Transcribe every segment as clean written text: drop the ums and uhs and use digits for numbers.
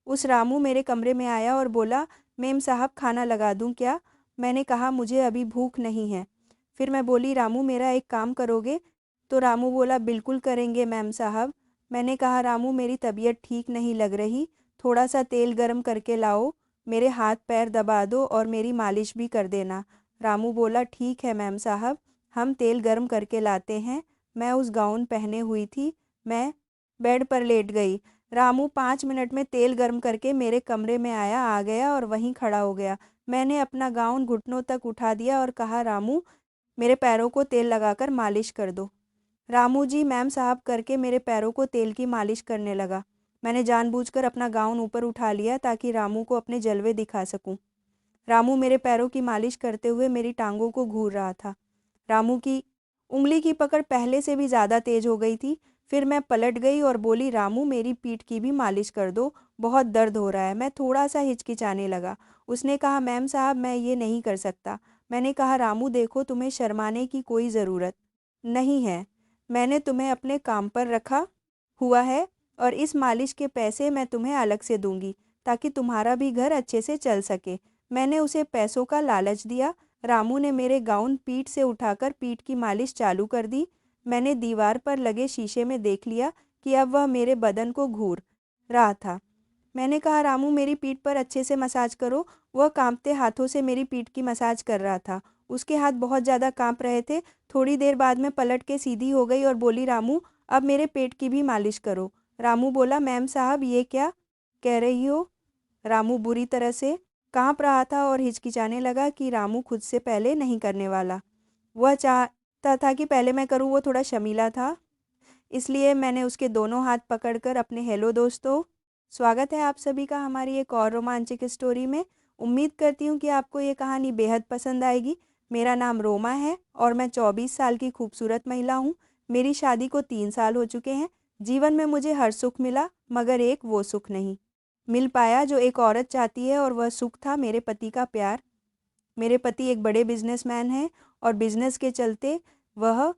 उस रामू मेरे कमरे में आया और बोला, मेम साहब खाना लगा दूं क्या? मैंने कहा मुझे अभी भूख नहीं है। फिर मैं बोली, रामू मेरा एक काम करोगे? तो रामू बोला, बिल्कुल करेंगे मैम साहब। मैंने कहा, रामू मेरी तबीयत ठीक नहीं लग रही, थोड़ा सा तेल गरम करके लाओ, मेरे हाथ पैर दबा दो और मेरी मालिश भी कर देना। रामू बोला, ठीक है मैम साहब, हम तेल गरम करके लाते हैं। मैं उस गाउन पहने हुई थी, मैं बेड पर लेट गई। रामू 5 मिनट में तेल गर्म करके मेरे कमरे में आ गया और वहीं खड़ा हो गया। मैंने अपना गाउन घुटनों तक उठा दिया और कहा, रामू मेरे पैरों को तेल लगाकर मालिश कर दो। रामू जी मैम साहब करके मेरे पैरों को तेल की मालिश करने लगा। मैंने जानबूझकर अपना गाउन ऊपर उठा लिया ताकि रामू को अपने जलवे दिखा सकूं। रामू मेरे पैरों की मालिश करते हुए मेरी टांगों को घूर रहा था। रामू की उंगली की पकड़ पहले से भी ज़्यादा तेज हो गई थी। फिर मैं पलट गई और बोली, रामू मेरी पीठ की भी मालिश कर दो, बहुत दर्द हो रहा है। मैं थोड़ा सा हिचकिचाने लगा। उसने कहा, मैम साहब मैं ये नहीं कर सकता। मैंने कहा, रामू देखो तुम्हें शर्माने की कोई ज़रूरत नहीं है, मैंने तुम्हें अपने काम पर रखा हुआ है और इस मालिश के पैसे मैं तुम्हें अलग से दूंगी ताकि तुम्हारा भी घर अच्छे से चल सके। मैंने उसे पैसों का लालच दिया। रामू ने मेरे गाउन पीठ से उठाकर पीठ की मालिश चालू कर दी। मैंने दीवार पर लगे शीशे में देख लिया कि अब वह मेरे बदन को घूर रहा था। मैंने कहा, रामू मेरी पीठ पर अच्छे से मसाज करो। वह कांपते हाथों से मेरी पीठ की मसाज कर रहा था। उसके हाथ बहुत ज़्यादा कांप रहे थे। थोड़ी देर बाद में पलट के सीधी हो गई और बोली, रामू अब मेरे पेट की भी मालिश करो। रामू बोला, मैम साहब ये क्या कह रही हो? रामू बुरी तरह से कांप रहा था और हिचकिचाने लगा कि रामू खुद से पहले नहीं करने वाला। वह चाहता था कि पहले मैं करूं। वो थोड़ा शर्मीला था, इसलिए मैंने उसके दोनों हाथ पकड़कर अपने, हेलो दोस्तों, स्वागत है आप सभी का हमारी एक और रोमांचक स्टोरी में। उम्मीद करती हूँ कि आपको ये कहानी बेहद पसंद आएगी। मेरा नाम रोमा है और मैं 24 साल की खूबसूरत महिला हूँ। मेरी शादी को 3 साल हो चुके हैं। जीवन में मुझे हर सुख मिला, मगर एक वो सुख नहीं मिल पाया जो एक औरत चाहती है, और वह सुख था मेरे पति का प्यार। मेरे पति एक बड़े बिजनेसमैन हैं और बिजनेस के चलते वह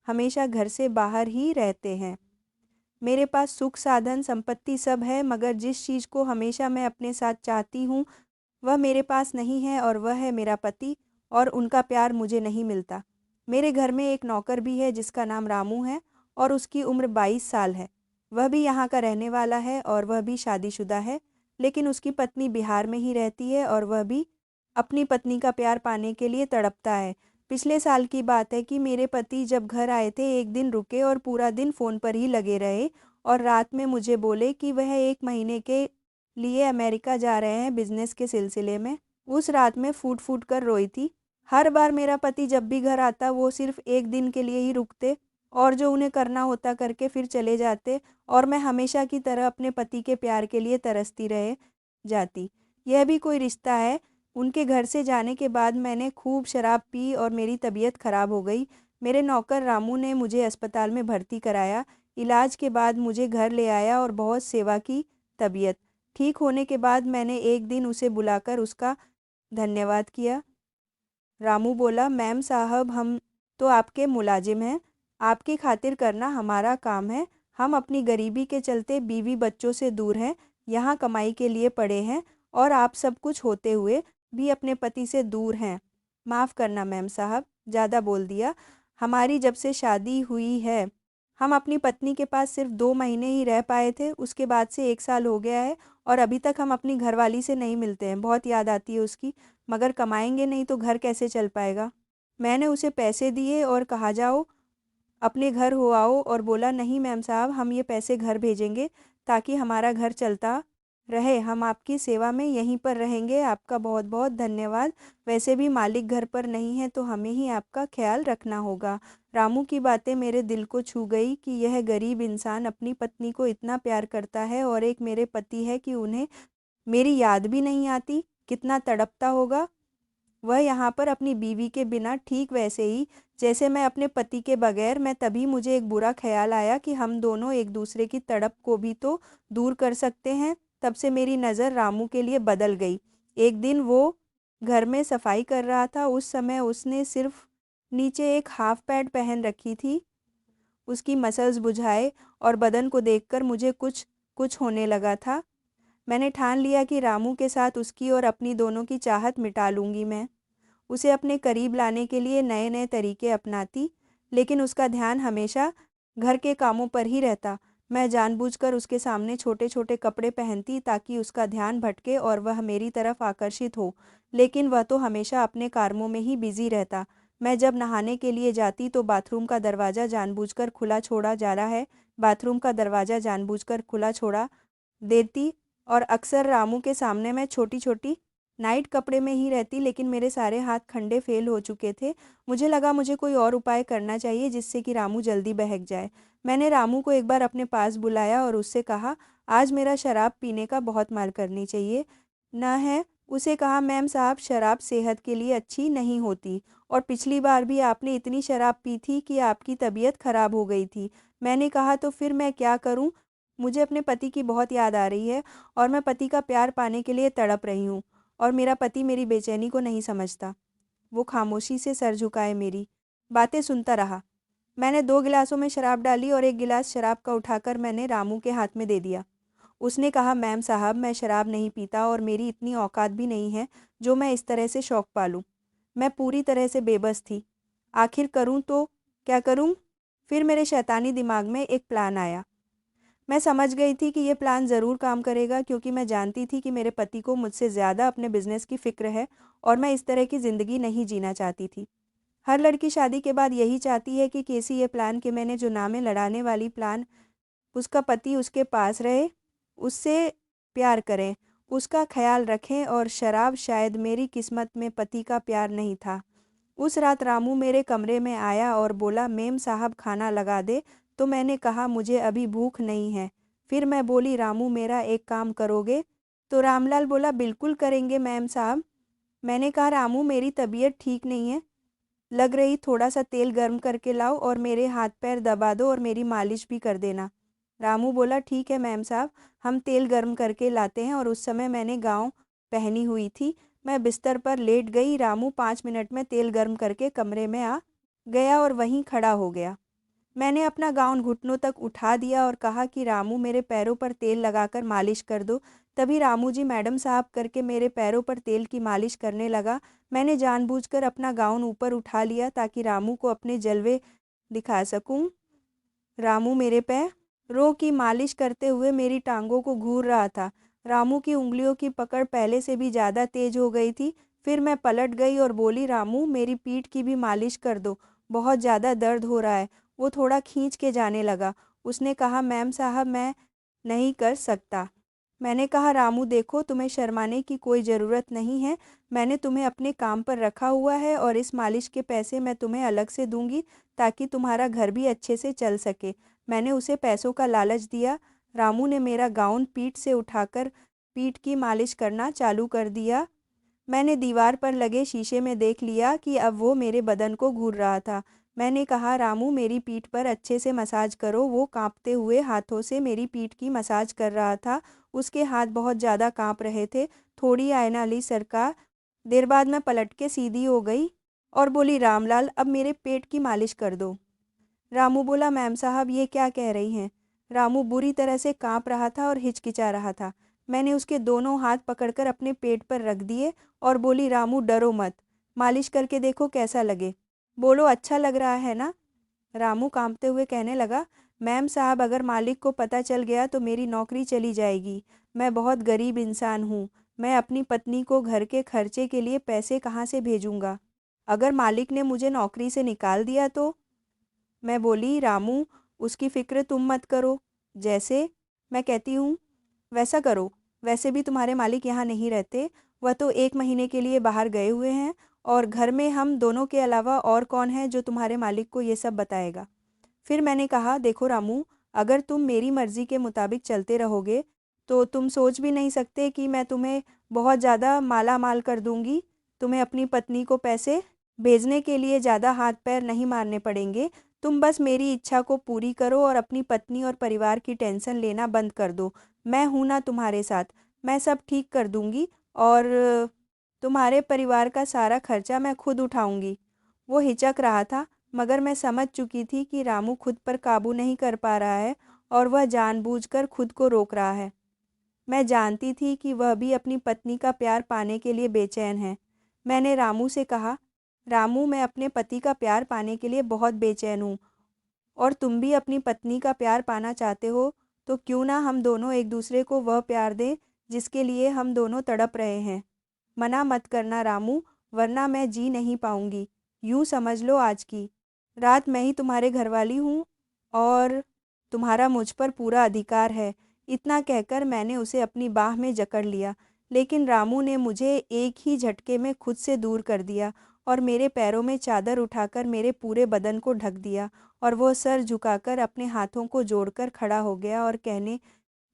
हमेशा घर से बाहर ही रहते हैं। मेरे पास सुख साधन संपत्ति सब है, मगर जिस चीज़ को हमेशा मैं अपने साथ चाहती हूँ वह मेरे पास नहीं है, और वह है मेरा पति, और उनका प्यार मुझे नहीं मिलता। मेरे घर में एक नौकर भी है जिसका नाम रामू है और उसकी उम्र 22 साल है। वह भी यहाँ का रहने वाला है और वह भी शादीशुदा है, लेकिन उसकी पत्नी बिहार में ही रहती है और वह भी अपनी पत्नी का प्यार पाने के लिए तड़पता है। पिछले साल की बात है कि मेरे पति जब घर आए थे, एक दिन रुके और पूरा दिन फ़ोन पर ही लगे रहे और रात में मुझे बोले कि वह 1 महीने के लिए अमेरिका जा रहे हैं बिजनेस के सिलसिले में। उस रात में फूट फूट कर रोई थी। हर बार मेरा पति जब भी घर आता वो सिर्फ एक दिन के लिए ही रुकते और जो उन्हें करना होता करके फिर चले जाते, और मैं हमेशा की तरह अपने पति के प्यार के लिए तरसती रह जाती। यह भी कोई रिश्ता है? उनके घर से जाने के बाद मैंने खूब शराब पी और मेरी तबीयत खराब हो गई। मेरे नौकर रामू ने मुझे अस्पताल में भर्ती कराया। इलाज के बाद मुझे घर ले आया और बहुत सेवा की। तबीयत ठीक होने के बाद मैंने एक दिन उसे बुलाकर उसका धन्यवाद किया। रामू बोला, मैम साहब हम तो आपके मुलाजिम हैं, आपकी खातिर करना हमारा काम है। हम अपनी गरीबी के चलते बीवी बच्चों से दूर हैं, यहाँ कमाई के लिए पड़े हैं, और आप सब कुछ होते हुए भी अपने पति से दूर हैं। माफ़ करना मैम साहब, ज़्यादा बोल दिया। हमारी जब से शादी हुई है हम अपनी पत्नी के पास सिर्फ 2 महीने ही रह पाए थे, उसके बाद से 1 साल हो गया है और अभी तक हम अपनी घरवाली से नहीं मिलते हैं। बहुत याद आती है उसकी, मगर कमाएंगे नहीं तो घर कैसे चल पाएगा। मैंने उसे पैसे दिए और कहा, जाओ अपने घर हो आओ, और बोला, नहीं मैम साहब हम ये पैसे घर भेजेंगे ताकि हमारा घर चलता रहे। हम आपकी सेवा में यहीं पर रहेंगे। आपका बहुत बहुत धन्यवाद। वैसे भी मालिक घर पर नहीं है तो हमें ही आपका ख्याल रखना होगा। रामू की बातें मेरे दिल को छू गई कि यह गरीब इंसान अपनी पत्नी को इतना प्यार करता है, और एक मेरे पति है कि उन्हें मेरी याद भी नहीं आती। कितना तड़पता होगा वह यहाँ पर अपनी बीवी के बिना, ठीक वैसे ही जैसे मैं अपने पति के बगैर। मैं तभी मुझे एक बुरा ख्याल आया कि हम दोनों एक दूसरे की तड़प को भी तो दूर कर सकते हैं। तब से मेरी नज़र रामू के लिए बदल गई। एक दिन वो घर में सफाई कर रहा था। उस समय उसने सिर्फ नीचे एक हाफ पैंट पहन रखी थी। उसकी मसल्स बुझाए और बदन को देखकर मुझे कुछ कुछ होने लगा था। मैंने ठान लिया कि रामू के साथ उसकी और अपनी दोनों की चाहत मिटा लूँगी मैं। उसे अपने करीब लाने के लिए नए-नए तरीके अपनाती, लेकिन उसका ध्यान हमेशा घर के कामों पर ही रहता। मैं जानबूझकर उसके सामने छोटे-छोटे कपड़े पहनती ताकि उसका ध्यान भटके और वह मेरी तरफ आकर्षित हो, लेकिन वह तो हमेशा अपने कामों में ही बिज़ी रहता। मैं जब नहाने के लिए जाती तो बाथरूम का दरवाज़ा जानबूझकर खुला छोड़ा जा रहा है, बाथरूम का दरवाज़ा जानबूझकर खुला छोड़ा देती और अक्सर रामू के सामने मैं छोटी-छोटी नाइट कपड़े में ही रहती, लेकिन मेरे सारे हाथ खंडे फेल हो चुके थे। मुझे लगा मुझे कोई और उपाय करना चाहिए जिससे कि रामू जल्दी बहक जाए। मैंने रामू को एक बार अपने पास बुलाया और उससे कहा, आज मेरा शराब पीने का बहुत मन करनी चाहिए न है। उसे कहा, मैम साहब शराब सेहत के लिए अच्छी नहीं होती और पिछली बार भी आपने इतनी शराब पी थी कि आपकी तबीयत खराब हो गई थी। मैंने कहा, तो फिर मैं क्या करूं? मुझे अपने पति की बहुत याद आ रही है और मैं पति का प्यार पाने के लिए तड़प रही हूँ और मेरा पति मेरी बेचैनी को नहीं समझता। वो खामोशी से सर झुकाए मेरी बातें सुनता रहा। मैंने 2 गिलासों में शराब डाली और 1 गिलास शराब का उठाकर मैंने रामू के हाथ में दे दिया। उसने कहा, मैम साहब मैं शराब नहीं पीता और मेरी इतनी औकात भी नहीं है जो मैं इस तरह से शौक पालूँ। मैं पूरी तरह से बेबस थी। आखिर करूँ तो क्या करूँ? फिर मेरे शैतानी दिमाग में एक प्लान आया। मैं समझ गई थी कि ये प्लान ज़रूर काम करेगा क्योंकि मैं जानती थी कि मेरे पति को मुझसे ज़्यादा अपने बिज़नेस की फ़िक्र है और मैं इस तरह की ज़िंदगी नहीं जीना चाहती थी। हर लड़की शादी के बाद यही चाहती है कि कैसी ये प्लान कि मैंने जो नामे लड़ाने वाली प्लान उसका पति उसके पास रहे, उससे प्यार करें, उसका ख़्याल रखें और शराब शायद मेरी किस्मत में पति का प्यार नहीं था। उस रात रामू मेरे कमरे में आया और बोला, मेम साहब खाना लगा दे, तो मैंने कहा मुझे अभी भूख नहीं है। फिर मैं बोली, रामू मेरा एक काम करोगे? तो रामलाल बोला, बिल्कुल करेंगे मैम साहब। मैंने कहा, रामू मेरी तबीयत ठीक नहीं है, लग रही थोड़ा सा तेल गर्म करके लाओ और मेरे हाथ पैर दबा दो और मेरी मालिश भी कर देना। रामू बोला, ठीक है मैम साहब, हम तेल गर्म करके लाते हैं और उस समय मैंने गाउन पहनी हुई थी। मैं बिस्तर पर लेट गई। रामू 5 मिनट में तेल गर्म करके कमरे में आ गया और वहीं खड़ा हो गया। मैंने अपना गाउन घुटनों तक उठा दिया और कहा कि रामू मेरे पैरों पर तेल लगाकर मालिश कर दो। तभी रामू जी मैडम साहब करके मेरे पैरों पर तेल की मालिश करने लगा। मैंने जानबूझकर अपना गाउन ऊपर उठा लिया ताकि रामू को अपने जलवे दिखा सकूं। रामू मेरे पैरों की मालिश करते हुए मेरी टांगों को घूर रहा था। रामू की उंगलियों की पकड़ पहले से भी ज़्यादा तेज हो गई थी। फिर मैं पलट गई और बोली, रामू मेरी पीठ की भी मालिश कर दो, बहुत ज़्यादा दर्द हो रहा है। वो थोड़ा खींच के जाने लगा। उसने कहा, मैम साहब मैं नहीं कर सकता। मैंने कहा, रामू देखो तुम्हें शर्माने की कोई ज़रूरत नहीं है। मैंने तुम्हें अपने काम पर रखा हुआ है और इस मालिश के पैसे मैं तुम्हें अलग से दूंगी ताकि तुम्हारा घर भी अच्छे से चल सके। मैंने उसे पैसों का लालच दिया। रामू ने मेरा गाउन पीठ से उठाकर पीठ की मालिश करना चालू कर दिया। मैंने दीवार पर लगे शीशे में देख लिया कि अब वो मेरे बदन को घूर रहा था। मैंने कहा, रामू मेरी पीठ पर अच्छे से मसाज करो। वो कांपते हुए हाथों से मेरी पीठ की मसाज कर रहा था। उसके हाथ बहुत ज़्यादा कांप रहे थे। थोड़ी आईना ली सरकार। देर बाद मैं पलट के सीधी हो गई और बोली, रामलाल अब मेरे पेट की मालिश कर दो। रामू बोला, मैम साहब ये क्या कह रही हैं? रामू बुरी तरह से कांप रहा था और हिचकिचा रहा था। मैंने उसके दोनों हाथ पकड़कर अपने पेट पर रख दिए और बोली, रामू डरो मत, मालिश करके देखो कैसा लगे, बोलो अच्छा लग रहा है ना? रामू कांपते हुए कहने लगा, मैम साहब अगर मालिक को पता चल गया तो मेरी नौकरी चली जाएगी। मैं बहुत गरीब इंसान हूँ। मैं अपनी पत्नी को घर के खर्चे के लिए पैसे कहाँ से भेजूँगा? अगर मालिक ने मुझे नौकरी से निकाल दिया तो? मैं बोली, रामू उसकी फ़िक्र तुम मत करो। जैसे मैं कहती हूँ वैसा करो। वैसे भी तुम्हारे मालिक यहाँ नहीं रहते। वह तो 1 महीने के लिए बाहर गए हुए हैं और घर में हम दोनों के अलावा और कौन है जो तुम्हारे मालिक को ये सब बताएगा? फिर मैंने कहा, देखो रामू, अगर तुम मेरी मर्ज़ी के मुताबिक चलते रहोगे तो तुम सोच भी नहीं सकते कि मैं तुम्हें बहुत ज़्यादा माला-माल कर दूँगी। तुम्हें अपनी पत्नी को पैसे भेजने के लिए ज़्यादा हाथ-पैर नहीं मारने पड़ेंगे। तुम बस मेरी इच्छा को पूरी करो और अपनी पत्नी और परिवार की टेंशन लेना बंद कर दो। मैं हूँ ना तुम्हारे साथ, मैं सब ठीक कर दूँगी और तुम्हारे परिवार का सारा खर्चा मैं खुद उठाऊँगी। वो हिचक रहा था, मगर मैं समझ चुकी थी कि रामू खुद पर काबू नहीं कर पा रहा है और वह जानबूझकर खुद को रोक रहा है। मैं जानती थी कि वह भी अपनी पत्नी का प्यार पाने के लिए बेचैन है। मैंने रामू से कहा, रामू मैं अपने पति का प्यार पाने के लिए बहुत बेचैन हूँ और तुम भी अपनी पत्नी का प्यार पाना चाहते हो, तो क्यों ना हम दोनों एक दूसरे को वह प्यार दें जिसके लिए हम दोनों तड़प रहे हैं। मना मत करना रामू, वरना मैं जी नहीं पाऊंगी। यूँ समझ लो आज की रात मैं ही तुम्हारे घरवाली हूँ और तुम्हारा मुझ पर पूरा अधिकार है। इतना कहकर मैंने उसे अपनी बाह में जकड़ लिया, लेकिन रामू ने मुझे एक ही झटके में खुद से दूर कर दिया और मेरे पैरों में चादर उठाकर मेरे पूरे बदन को ढक दिया और वो सर झुकाकर अपने हाथों को जोड़कर खड़ा हो गया और कहने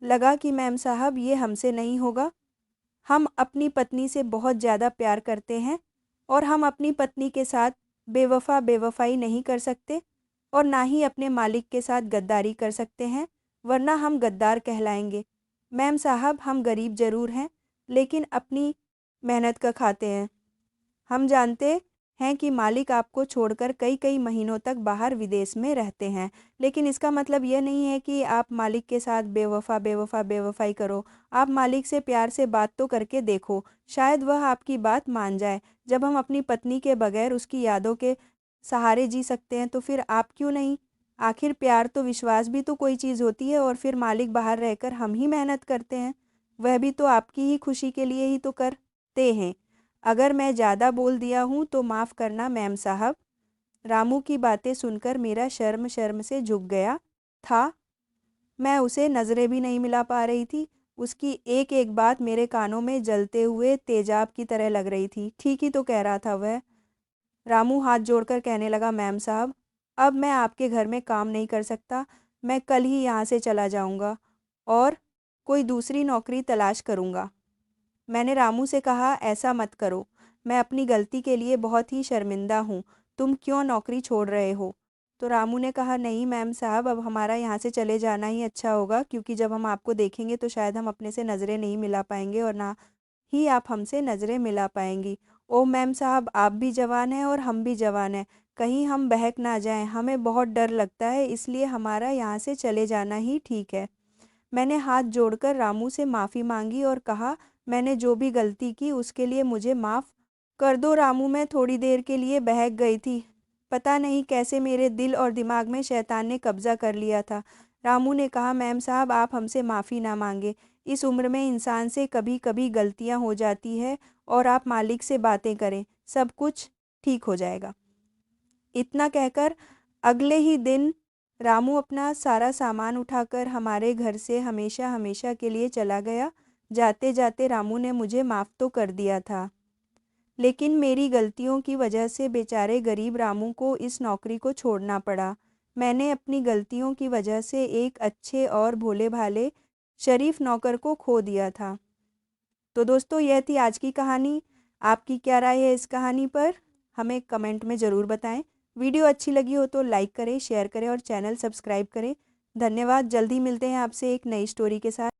लगा कि मैम साहब ये हमसे नहीं होगा। हम अपनी पत्नी से बहुत ज़्यादा प्यार करते हैं और हम अपनी पत्नी के साथ बेवफ़ाई नहीं कर सकते और ना ही अपने मालिक के साथ गद्दारी कर सकते हैं, वरना हम गद्दार कहलाएंगे। मैम साहब हम गरीब ज़रूर हैं, लेकिन अपनी मेहनत का खाते हैं। हम जानते हैं कि मालिक आपको छोड़कर कई कई महीनों तक बाहर विदेश में रहते हैं, लेकिन इसका मतलब यह नहीं है कि आप मालिक के साथ बेवफ़ाई करो। आप मालिक से प्यार से बात तो करके देखो, शायद वह आपकी बात मान जाए। जब हम अपनी पत्नी के बगैर उसकी यादों के सहारे जी सकते हैं, तो फिर आप क्यों नहीं? आखिर प्यार तो विश्वास भी तो कोई चीज़ होती है और फिर मालिक बाहर रहकर हम ही मेहनत करते हैं। वह भी तो आपकी ही खुशी के लिए ही तो करते हैं। अगर मैं ज़्यादा बोल दिया हूँ तो माफ़ करना मैम साहब। रामू की बातें सुनकर मेरा शर्म शर्म से झुक गया था। मैं उसे नज़रें भी नहीं मिला पा रही थी। उसकी एक एक बात मेरे कानों में जलते हुए तेजाब की तरह लग रही थी। ठीक ही तो कह रहा था वह। रामू हाथ जोड़कर कहने लगा, मैम साहब अब मैं आपके घर में काम नहीं कर सकता। मैं कल ही यहाँ से चला जाऊँगा और कोई दूसरी नौकरी तलाश करूँगा। मैंने रामू से कहा, ऐसा मत करो, मैं अपनी गलती के लिए बहुत ही शर्मिंदा हूँ। तुम क्यों नौकरी छोड़ रहे हो? तो रामू ने कहा, नहीं मैम साहब अब हमारा यहाँ से चले जाना ही अच्छा होगा, क्योंकि जब हम आपको देखेंगे तो शायद हम अपने से नज़रें नहीं मिला पाएंगे और ना ही आप हमसे नज़रें मिला पाएंगी। ओ मैम साहब आप भी जवान हैं और हम भी जवान हैं, कहीं हम बहक ना जाएं, हमें बहुत डर लगता है, इसलिए हमारा यहाँ से चले जाना ही ठीक है। मैंने हाथ जोड़कर रामू से माफ़ी मांगी और कहा, मैंने जो भी गलती की उसके लिए मुझे माफ़ कर दो रामू। मैं थोड़ी देर के लिए बहक गई थी। पता नहीं कैसे मेरे दिल और दिमाग में शैतान ने कब्ज़ा कर लिया था। रामू ने कहा, मैम साहब आप हमसे माफ़ी ना मांगे। इस उम्र में इंसान से कभी कभी गलतियां हो जाती है और आप मालिक से बातें करें, सब कुछ ठीक हो जाएगा। इतना कहकर अगले ही दिन रामू अपना सारा सामान उठाकर हमारे घर से हमेशा हमेशा के लिए चला गया। जाते जाते रामू ने मुझे माफ़ तो कर दिया था, लेकिन मेरी गलतियों की वजह से बेचारे गरीब रामू को इस नौकरी को छोड़ना पड़ा। मैंने अपनी गलतियों की वजह से एक अच्छे और भोले भाले शरीफ नौकर को खो दिया था। तो दोस्तों यह थी आज की कहानी। आपकी क्या राय है इस कहानी पर? हमें कमेंट में ज़रूर बताएं। वीडियो अच्छी लगी हो तो लाइक करें, शेयर करें और चैनल सब्सक्राइब करें। धन्यवाद। जल्दी मिलते हैं आपसे एक नई स्टोरी के साथ।